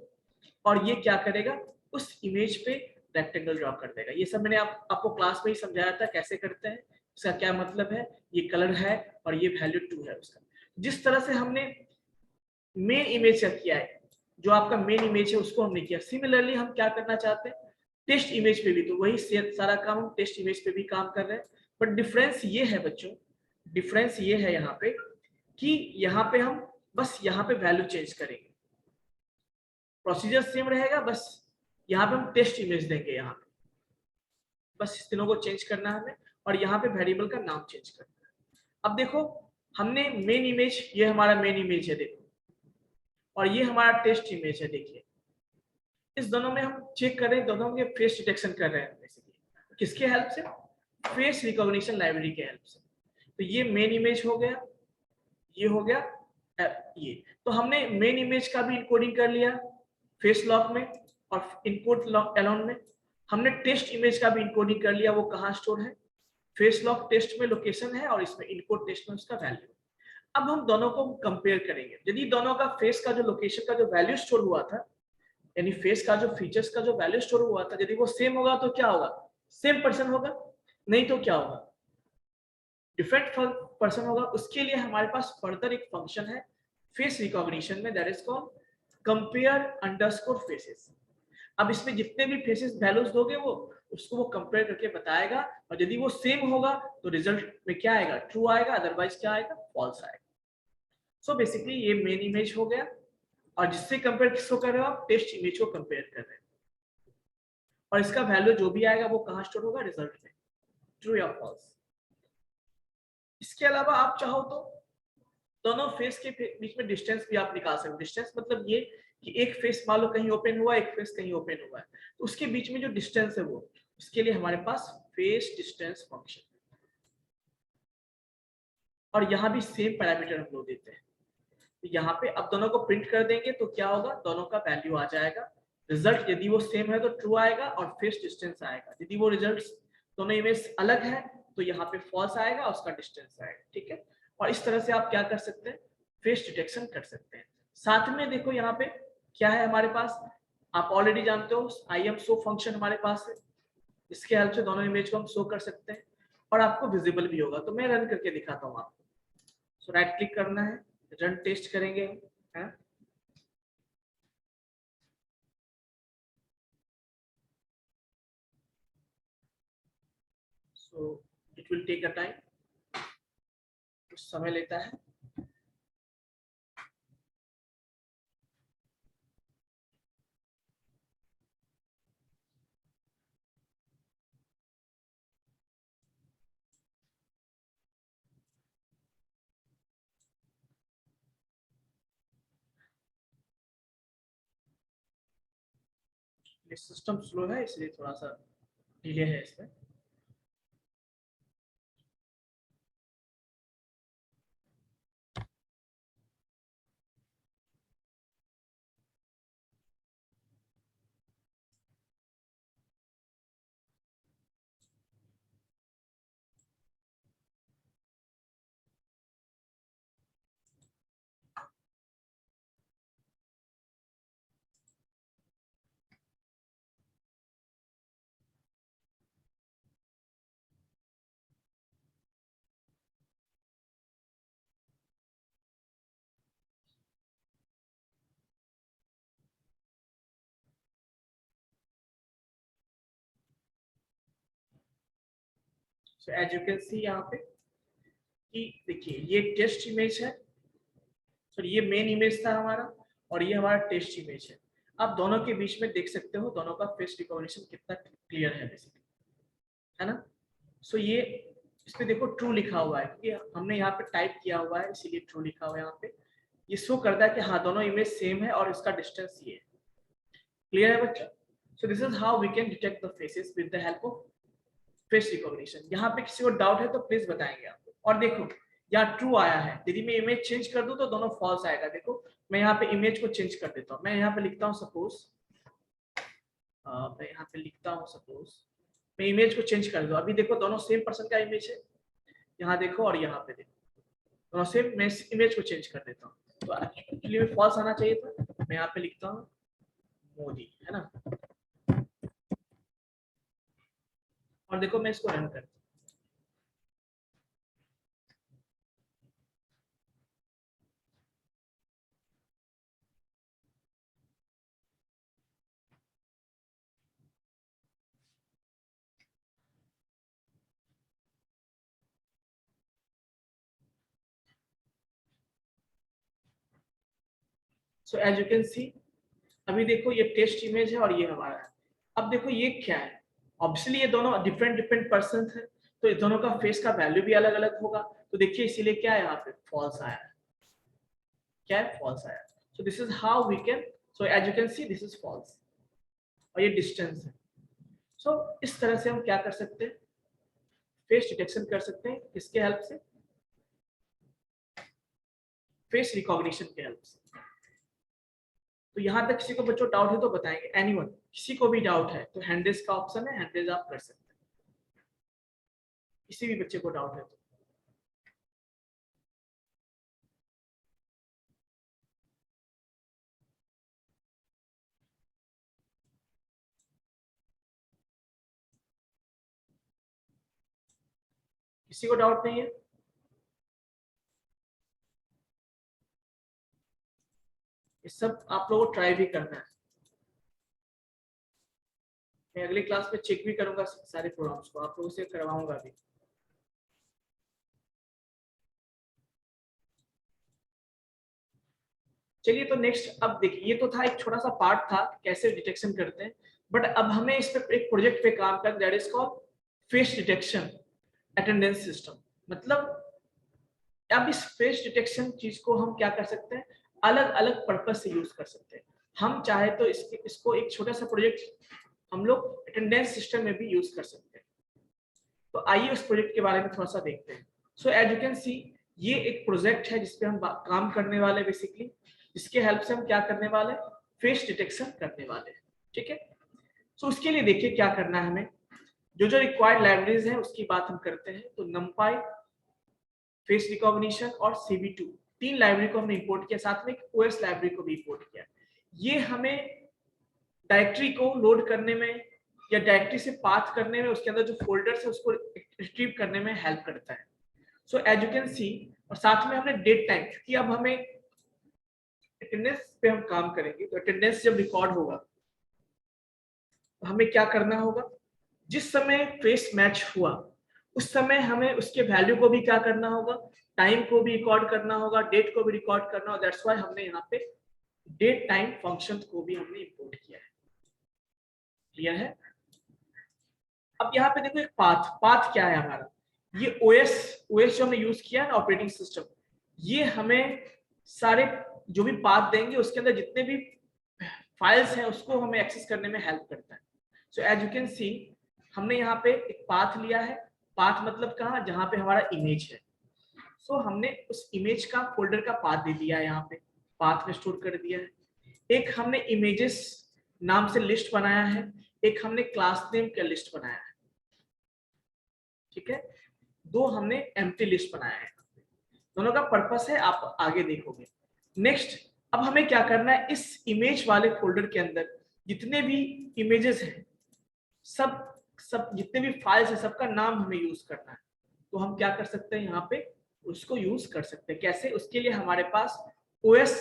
और ये क्या करेगा, उस इमेज पे रेक्टेंगल ड्रॉ कर देगा। ये सब मैंने आपको क्लास में ही समझाया था कैसे करते हैं, इसका क्या मतलब है, ये कलर है और ये वैल्यू 2 है उसका। जिस तरह से हमने मेन इमेज का किया है, जो आपका मेन इमेज है उसको हमने किया, सिमिलरली हम क्या करना चाहते हैं टेस्ट इमेज पे भी, तो वही सारा काम हम टेस्ट इमेज पे भी काम कर रहे हैं। बट डिफरेंस ये है बच्चों, डिफरेंस ये है यहाँ पे कि यहाँ पे हम बस यहाँ पे वैल्यू चेंज करेंगे, प्रोसीजर सेम रहेगा, बस यहाँ पे हम टेस्ट इमेज देंगे यहाँ पे, बस इस तीनों को चेंज करना है हमें, और यहाँ पे वेरिएबल का नाम चेंज करना है। अब देखो हमने मेन इमेज, ये हमारा मेन इमेज है देखो, और ये हमारा टेस्ट इमेज है देखिए, इस दोनों में हम चेक कर रहे हैं, दोनों के फेस डिटेक्शन कर रहे हैं बेसिकली, किसके हेल्प से, फेस रिकॉग्निशन लाइब्रेरी के हेल्प से। तो ये मेन इमेज हो गया, ये हो गया ये, तो हमने मेन इमेज का भी इनकोडिंग कर लिया फेस लॉक में और इनपुट लॉक एलोन में, हमने टेस्ट इमेज का भी इनकोडिंग कर लिया, वो कहाँ स्टोर है, फेस लॉक टेस्ट में लोकेशन है और इसमें इनपुट टेस्ट में उसका वैल्यू। अब हम दोनों को कंपेयर करेंगे, यदि दोनों का फेस का जो लोकेशन का जो वैल्यू स्टोर हुआ था, यानी फेस का जो फीचर्स का जो वैल्यू स्टोर हुआ था, यदि वो सेम होगा तो क्या होगा, सेम पर्सन होगा, नहीं तो क्या होगा, डिफरेंट पर्सन होगा। उसके लिए हमारे पास फर्दर एक फंक्शन है फेस रिकॉग्निशन में, that is called compare underscore faces. अब इसमें जितने भी फेसेस वैल्यूज दोगे वो उसको वो कंपेयर करके बताएगा, और यदि वो सेम होगा तो रिजल्ट में क्या आएगा, ट्रू आएगा, अदरवाइज क्या आएगा, फॉल्स आएगा। सो बेसिकली ये मेन इमेज हो गया, और जिससे कंपेयर किसको कर रहे हो आप, टेस्ट इमेज को कंपेयर कर रहे हैं, और इसका वैल्यू जो भी आएगा वो कहाँ स्टोर होगा, रिजल्ट में, ट्रू या फॉल्स। इसके अलावा आप चाहो तो दोनों फेस के बीच में डिस्टेंस भी आप निकाल सकते हो। डिस्टेंस मतलब ये कि एक फेस मान लो कहीं ओपन हुआ, एक फेस कहीं ओपन हुआ है, तो उसके बीच में जो डिस्टेंस है वो, उसके लिए हमारे पास फेस डिस्टेंस फंक्शन, और यहाँ भी सेम पैरामीटर हम लोग देते हैं। तो यहाँ पे अब दोनों को प्रिंट कर देंगे तो क्या होगा, दोनों का वैल्यू आ जाएगा, रिजल्ट यदि वो सेम है तो ट्रू आएगा और फेस डिस्टेंस आएगा, यदि वो रिजल्ट दोनों इमेज अलग है तो यहाँ पे फॉल्स आएगा, उसका डिस्टेंस आएगा, ठीक है। और इस तरह से आप क्या कर सकते हैं, फेस डिटेक्शन कर सकते हैं। साथ में देखो यहाँ पे क्या है हमारे पास, आप ऑलरेडी जानते हो आई एम शो फंक्शन हमारे पास है, इसके हेल्प से दोनों इमेज को हम शो कर सकते हैं, और आपको विजिबल भी होगा। तो मैं रन करके दिखाता हूँ आपको। सो राइट क्लिक करना है, रन टेस्ट करेंगे, है? So it will take a time, कुछ समय लेता है। सिस्टम स्लो है इसलिए थोड़ा सा डिले है इसमें। So as you can see यहाँ पे कि देखिए ये टेस्ट इमेज है, सॉरी ये मेन इमेज था हमारा, और ये हमारा टेस्ट इमेज है। आप दोनों के बीच में देख सकते हो दोनों का फेस रिकॉग्निशन कितना क्लियर है बेसिकली, है ना। सो ये इस पे देखो ट्रू लिखा हुआ है, क्योंकि हमने यहाँ पे टाइप किया हुआ है इसीलिए ट्रू लिखा हुआ है यहाँ पे। ये शो करता है कि हाँ दोनों इमेज सेम है और इसका डिस्टेंस ये है। क्लियर है बच्चा? So this is how we can detect the faces with the help of face recognition. यहाँ पे किसी को डाउट है तो प्लीज बताएंगे आपको। और देखो यहाँ ट्रू आया है, यदि मैं इमेज चेंज कर दूं तो दोनों फॉल्स आएगा। देखो मैं यहाँ पे इमेज को चेंज कर देता हूँ, मैं यहाँ पे लिखता हूँ सपोज, मैं यहाँ पे लिखता हूँ सपोज, मैं इमेज को चेंज कर दूं, अभी देखो दोनों सेम पर्सन का इमेज है, यहाँ देखो और यहाँ पे देखो दोनों सेम। मैं इमेज को चेंज कर देता हूँ तो एक्चुअली में फॉल्स आना चाहिए था। मैं यहाँ पे लिखता हूँ मोदी, है ना, और देखो मैं इसको रन करता हूँ। So as you can see अभी देखो ये टेस्ट इमेज है और ये हमारा है। अब देखो ये क्या है, ऑब्वियसली ये दोनों डिफरेंट पर्सन है, तो इस दोनों का फेस का वैल्यू भी अलग अलग होगा। तो देखिए इसीलिए क्या है यहाँ पे फॉल्स आया है, क्या है फॉल्स आया। So this is how we can, so as you can see this is false और ये डिस्टेंस है। सो इस तरह से हम क्या कर सकते हैं, फेस डिटेक्शन कर सकते हैं, किसके हेल्प से, फेस रिकॉग्निशन के हेल्प से। तो यहाँ तक किसी को बच्चों डाउट है तो बताएंगे, एनीवन किसी को भी डाउट है तो हैंड रेज का ऑप्शन है, हैंड रेज आप कर सकते हैं, किसी भी बच्चे को डाउट है तो। किसी को डाउट नहीं है? ये सब आप लोगों को ट्राई भी करना है। मैं अगली क्लास में चेक भी करूंगा सारे प्रोग्राम्स को, आप लोगों से करवाऊंगा भी। चलिए तो नेक्स्ट अब देखिए, ये तो था एक छोटा सा पार्ट था कैसे डिटेक्शन करते हैं, बट अब हमें इस पे एक प्रोजेक्ट पे काम करना, that is called face detection attendance system. मतलब अब इस फेस डिटेक्शन चीज को हम क्या कर सकते हैं, अलग अलग पर्पज से यूज कर सकते हैं। हम चाहे तो इसको एक छोटा सा प्रोजेक्ट हम लोग अटेंडेंस सिस्टम में भी यूज कर सकते हैं। तो आइए उस प्रोजेक्ट के बारे में थोड़ा सा देखते हैं। So as you can see ये एक प्रोजेक्ट है जिसपे हम काम करने वाले बेसिकली, जिसके हेल्प से हम क्या करने वाले, फेस डिटेक्शन करने वाले, ठीक है। सो उसके लिए देखिए क्या करना है हमें, जो रिक्वायर्ड लाइब्रेरीज है उसकी बात हम करते हैं। तो numpy, फेस रिकॉग्निशन और cv2 तीन लाइब्रेरी को हमने इंपोर्ट किया, साथ में एक ओएस लाइब्रेरी को भी इंपोर्ट किया। ये हमें डायरेक्टरी को लोड करने में या डायरेक्टरी से पाथ करने में, उसके अंदर जो फोल्डर्स है उसको रिट्रीव करने में हेल्प करता है। So as you can see, और साथ में हमने डेट टाइम, क्योंकि अब हमें अटेंडेंस पे हम काम करेंगे, तो अटेंडेंस जब रिकॉर्ड होगा तो हमें क्या करना होगा, जिस समय फेस मैच हुआ उस समय हमें उसके वैल्यू को भी क्या करना होगा, टाइम को भी रिकॉर्ड करना होगा, डेट को भी रिकॉर्ड करना होगा। दैट्स व्हाई हमने यहाँ पे डेट टाइम फंक्शन को भी हमने इंपोर्ट किया है। क्लियर है? अब यहाँ पे देखो एक पाथ क्या है हमारा, ये ओएस जो हमने यूज किया है ऑपरेटिंग सिस्टम, ये हमें सारे जो भी पाथ देंगे उसके अंदर जितने भी फाइल्स हैं उसको हमें एक्सेस करने में हेल्प करता है। So as you can see हमने यहाँ पे एक पाथ लिया है, पाथ मतलब कहाँ, जहाँ पे हमारा इमेज है। सो हमने उस इमेज का फोल्डर का पाथ दे दिया है, यहाँ पे पाथ में स्टोर कर दिया है। एक हमने इमेजेस नाम से लिस्ट बनाया है, एक हमने क्लास नेम का लिस्ट बनाया है, ठीक है। दो हमने एम्प्टी लिस्ट बनाया है, दोनों का पर्पस है आप आगे देखोगे। नेक्स्ट अब हमें क्या करना है, इस इमेज वाले फोल्डर के अंदर जितने भी इमेजेस हैं, सब जितने भी फाइल्स हैं, सबका नाम हमें यूज करना है। तो हम क्या कर सकते हैं, यहाँ पे उसको यूज कर सकते हैं। कैसे? उसके लिए हमारे पास ओएस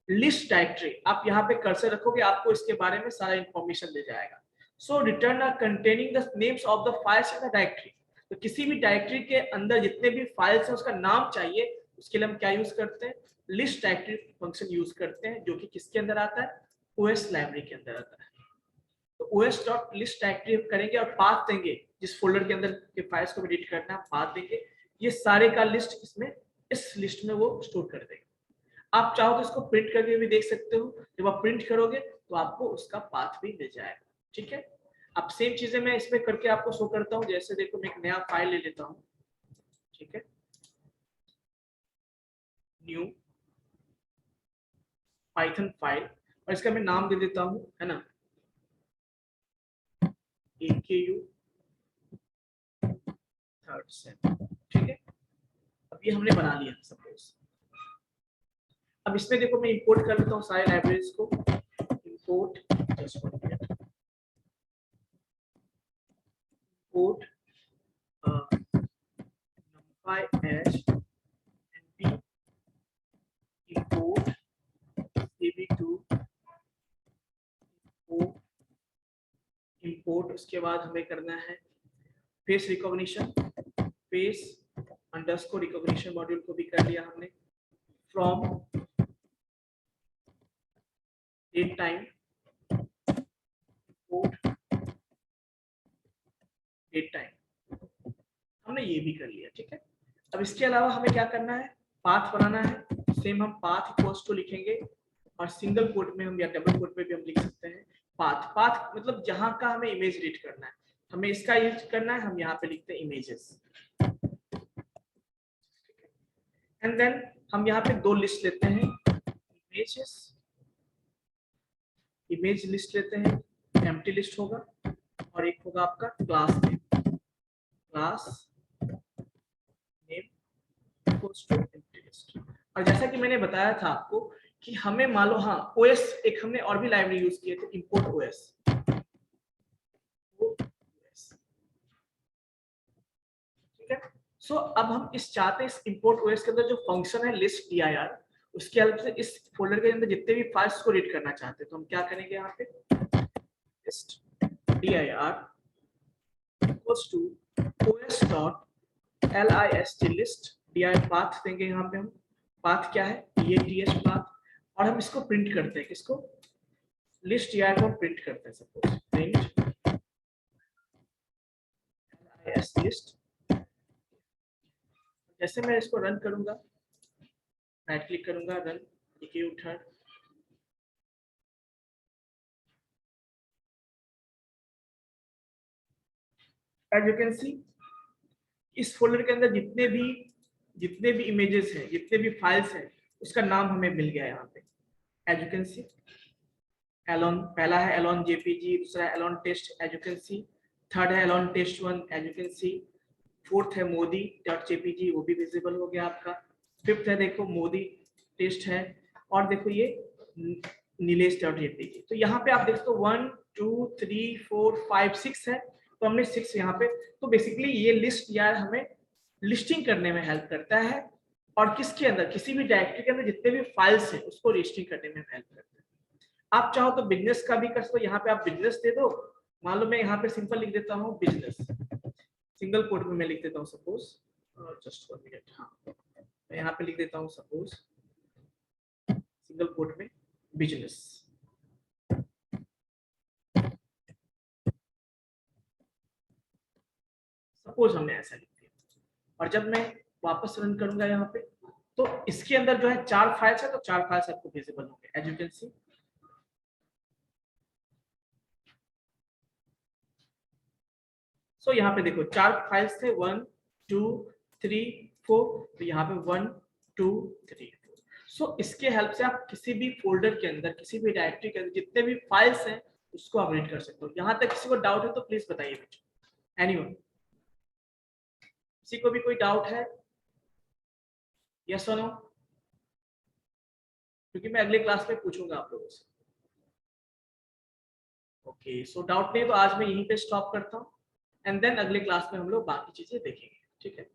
लिस्ट डायरेक्टरी, आप यहाँ पे कर्सर रखोगे आपको इसके बारे में सारा इंफॉर्मेशन दे जाएगा। So return are containing the names of the files in the directory. तो किसी भी डायरेक्टरी के अंदर जितने भी फाइल्स हैं उसका नाम चाहिए, उसके लिए हम क्या यूज करते हैं, लिस्ट डायरेक्टरी फंक्शन यूज करते हैं, जो कि किसके अंदर आता है, ओएस लाइब्रेरी के अंदर आता है। तो ओएस डॉट लिस्ट डायरेक्टरी करेंगे और पाथ देंगे, जिस फोल्डर के अंदर के फाइल्स को एडिट करना है पाथ देंगे, ये सारे का लिस्ट इसमें इस लिस्ट में वो स्टोर कर देंगे। आप चाहो तो इसको प्रिंट करके भी देख सकते हो, जब आप प्रिंट करोगे तो आपको उसका पाथ भी मिल जाएगा, ठीक है। अब सेम चीजें मैं इसमें करके आपको शो करता हूँ। जैसे देखो मैं एक नया फाइल ले लेता हूँ, ठीक है, न्यू पाइथन फाइल, और इसका मैं नाम दे देता हूँ, है ना, AKU थर्ड सेम, ठीक है। अब ये हमने बना लिया सपोज। अब इसमें देखो मैं इंपोर्ट कर लेता हूँ सारे लाइब्रेरीज को, import just import numpy as np import cv2 import, उसके बाद हमें करना है face recognition, face underscore recognition module को भी कर लिया हमने, from date time, date time, हमने ये भी कर लिया। ठीक है, अब इसके अलावा हमें क्या करना है, पाथ बनाना है। सेम हम पाथ इक्वल्स टू लिखेंगे और सिंगल कोट में हम या डबल कोट में भी हम लिख सकते हैं पाथ। पाथ मतलब जहां का हमें इमेज रीड करना है, हमें इसका यूज करना है, हम यहाँ पे लिखते हैं इमेजेस। एंड देन हम यहाँ पे दो लिस्ट लेते हैं, इमेजेस, इमेज लिस्ट लेते हैं, एम्प्टी लिस्ट होगा, और एक होगा आपका class name, class name equals to empty list. और जैसा कि मैंने बताया था आपको कि हमें मान लो, हाँ ओएस एक हमने और भी लाइब्रेरी यूज किए थे, इंपोर्ट ओएस। ठीक है, सो अब हम इस चाहते हैं इस इंपोर्ट ओएस के अंदर जो फंक्शन है लिस्ट dir, उसके हेल्प से इस फोल्डर के अंदर जितने भी फाइल्स को रीड करना चाहते हैं, तो हम क्या करेंगे यहाँ पे, list dir equals to os.list list dir path देंगे। यहाँ पे हम पाथ क्या है, ये ts पाथ, और हम इसको प्रिंट करते हैं, किसको, लिस्ट dir को प्रिंट करते हैं। सपोज प्रिंट list लिस्ट, जैसे मैं इसको रन करूंगा, राइट क्लिक करूंगा, run execute, as you can see इस फोल्डर के अंदर जितने भी इमेजेस हैं, जितने भी फाइल्स हैं, उसका नाम हमें मिल गया यहाँ पे। As you can see Elon, पहला है एलोन जेपीजी, दूसरा है Elon test, as you can see, third है Elon test 1, as you can see, fourth है मोदी डॉट जेपीजी, वो भी विजिबल हो गया आपका, फिफ्थ है देखो मोदी टेस्ट है, और देखो ये नीलेश डॉट जेपीजी। तो यहाँ पे आप देख सकते हो 1 2 3 4 5 6 है, तो हमने 6 यहाँ पे। तो बेसिकली ये लिस्ट यार हमें लिस्टिंग करने में हेल्प करता है, और किसके अंदर, किसी भी डायरेक्टरी के अंदर जितने भी फाइल्स हैं उसको लिस्टिंग करने में हेल्प करता है। आप चाहो तो बिजनेस का भी कर सकते हो, यहाँ पे आप बिजनेस दे दो, मान लो मैं यहाँ पे सिंपल लिख देता हूँ बिजनेस, सिंगल कोट में मैं लिख देता हूँ सपोज, जस्ट 1 मिनट, हाँ मैं यहाँ पे लिख देता हूँ सपोज सिंगल कोट में बिजनेस। सपोज हमने ऐसा लिख दिया, और जब मैं वापस रन करूंगा यहाँ पे, तो इसके अंदर जो है 4 फाइल्स है, तो 4 फाइल्स आपको विजिबल होंगे, एज यू कैन सी। सो यहाँ पे देखो 4 फाइल्स थे, 1 2 3 4, तो यहाँ पे 1 2 3 4। सो इसके हेल्प से आप किसी भी फोल्डर के अंदर, किसी भी डायरेक्टरी के अंदर जितने भी फाइल्स हैं उसको आप रीड कर सकते हो। यहाँ तक किसी को डाउट है तो प्लीज बताइए मुझे, एनीवन, किसी को भी कोई डाउट है, यस और नो, क्योंकि मैं अगले क्लास में पूछूंगा आप लोगों से। ओके, सो डाउट नहीं तो आज मैं यहीं पे स्टॉप करता हूँ, एंड देन अगले क्लास में हम लोग बाकी चीजें देखेंगे। ठीक है,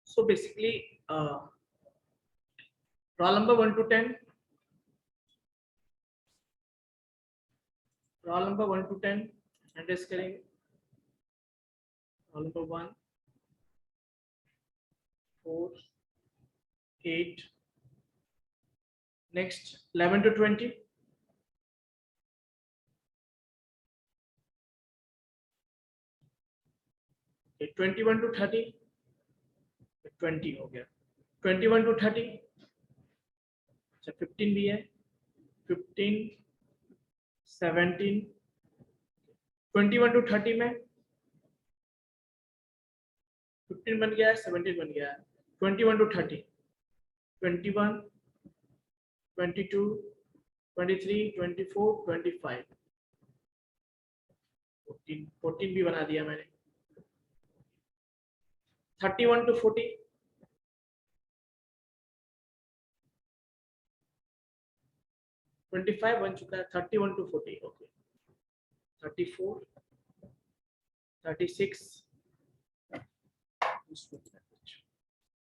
so basically roll number 1 to 10, roll number 1 to 10 address करेंगे। roll number 1 4 8, next 11 to 20, okay, 21 to 30, 20 हो गया, 21 to 30, अच्छा 15 भी है, 15 17, 21 to 30 में 15 बन गया है, 17 बन गया है, 21 to 30, 21, 22, 23, 24, 25, 14 भी बना दिया मैंने, 31 to 40, 25 बन चुका है, 31 to 40, ओके, 34, 36,